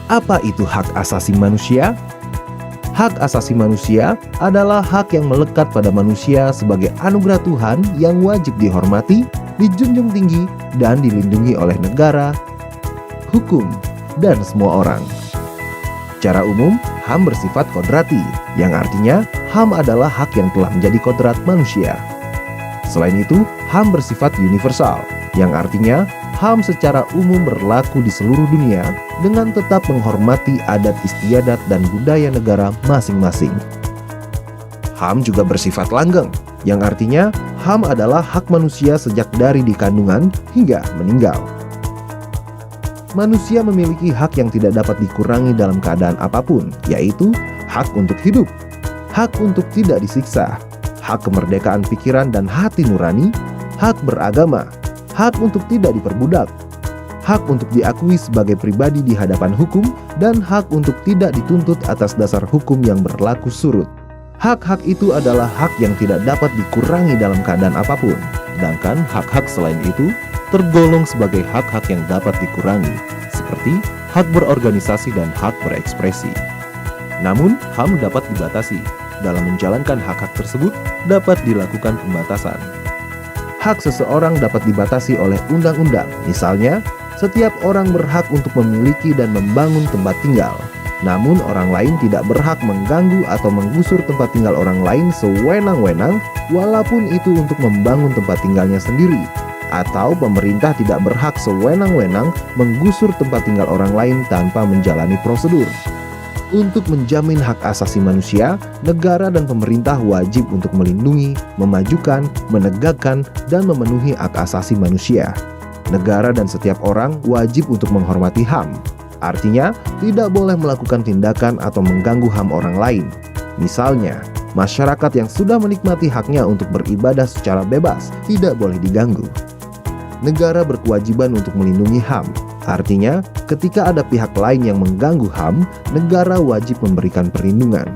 Apa itu hak asasi manusia? Hak asasi manusia adalah hak yang melekat pada manusia sebagai anugerah Tuhan yang wajib dihormati, dijunjung tinggi, dan dilindungi oleh negara, hukum, dan semua orang. Secara umum, HAM bersifat kodrati, yang artinya HAM adalah hak yang telah menjadi kodrat manusia. Selain itu, HAM bersifat universal, yang artinya HAM secara umum berlaku di seluruh dunia dengan tetap menghormati adat istiadat dan budaya negara masing-masing. HAM juga bersifat langgeng, yang artinya HAM adalah hak manusia sejak dari dikandungan hingga meninggal. Manusia memiliki hak yang tidak dapat dikurangi dalam keadaan apapun, yaitu hak untuk hidup, hak untuk tidak disiksa, hak kemerdekaan pikiran dan hati nurani, hak beragama, hak untuk tidak diperbudak, hak untuk diakui sebagai pribadi di hadapan hukum, dan hak untuk tidak dituntut atas dasar hukum yang berlaku surut. Hak-hak itu adalah hak yang tidak dapat dikurangi dalam keadaan apapun, sedangkan hak-hak selain itu tergolong sebagai hak-hak yang dapat dikurangi, seperti hak berorganisasi dan hak berekspresi. Namun, HAM dapat dibatasi. Dalam menjalankan hak-hak tersebut, dapat dilakukan pembatasan. Hak seseorang dapat dibatasi oleh undang-undang. Misalnya, setiap orang berhak untuk memiliki dan membangun tempat tinggal. Namun orang lain tidak berhak mengganggu atau menggusur tempat tinggal orang lain sewenang-wenang, walaupun itu untuk membangun tempat tinggalnya sendiri. Atau pemerintah tidak berhak sewenang-wenang menggusur tempat tinggal orang lain tanpa menjalani prosedur. Untuk menjamin hak asasi manusia, negara dan pemerintah wajib untuk melindungi, memajukan, menegakkan, dan memenuhi hak asasi manusia. Negara dan setiap orang wajib untuk menghormati HAM. Artinya, tidak boleh melakukan tindakan atau mengganggu HAM orang lain. Misalnya, masyarakat yang sudah menikmati haknya untuk beribadah secara bebas tidak boleh diganggu. Negara berkewajiban untuk melindungi HAM. Artinya, ketika ada pihak lain yang mengganggu HAM, negara wajib memberikan perlindungan.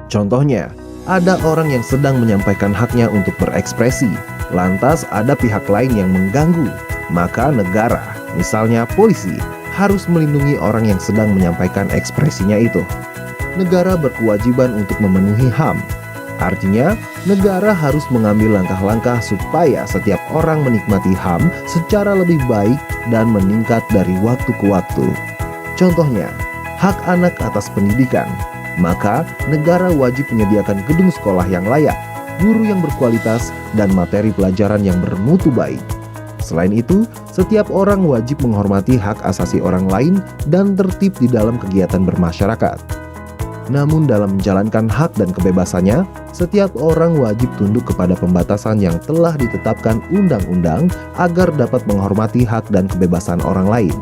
Contohnya, ada orang yang sedang menyampaikan haknya untuk berekspresi, lantas ada pihak lain yang mengganggu, maka negara, misalnya polisi, harus melindungi orang yang sedang menyampaikan ekspresinya itu. Negara berkewajiban untuk memenuhi HAM. Artinya, negara harus mengambil langkah-langkah supaya setiap orang menikmati HAM secara lebih baik dan meningkat dari waktu ke waktu. Contohnya, hak anak atas pendidikan. Maka, negara wajib menyediakan gedung sekolah yang layak, guru yang berkualitas, dan materi pelajaran yang bermutu baik. Selain itu, setiap orang wajib menghormati hak asasi orang lain dan tertib di dalam kegiatan bermasyarakat. Namun dalam menjalankan hak dan kebebasannya, setiap orang wajib tunduk kepada pembatasan yang telah ditetapkan undang-undang agar dapat menghormati hak dan kebebasan orang lain.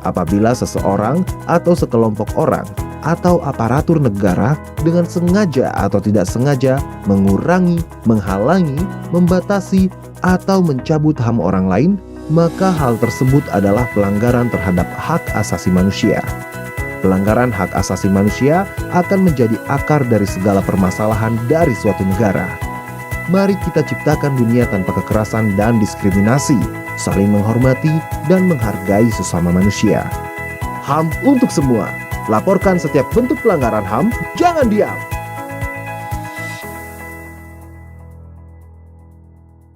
Apabila seseorang atau sekelompok orang atau aparatur negara dengan sengaja atau tidak sengaja mengurangi, menghalangi, membatasi, atau mencabut HAM orang lain, maka hal tersebut adalah pelanggaran terhadap hak asasi manusia. Pelanggaran hak asasi manusia akan menjadi akar dari segala permasalahan dari suatu negara. Mari kita ciptakan dunia tanpa kekerasan dan diskriminasi, saling menghormati dan menghargai sesama manusia. HAM untuk semua. Laporkan setiap bentuk pelanggaran HAM, jangan diam.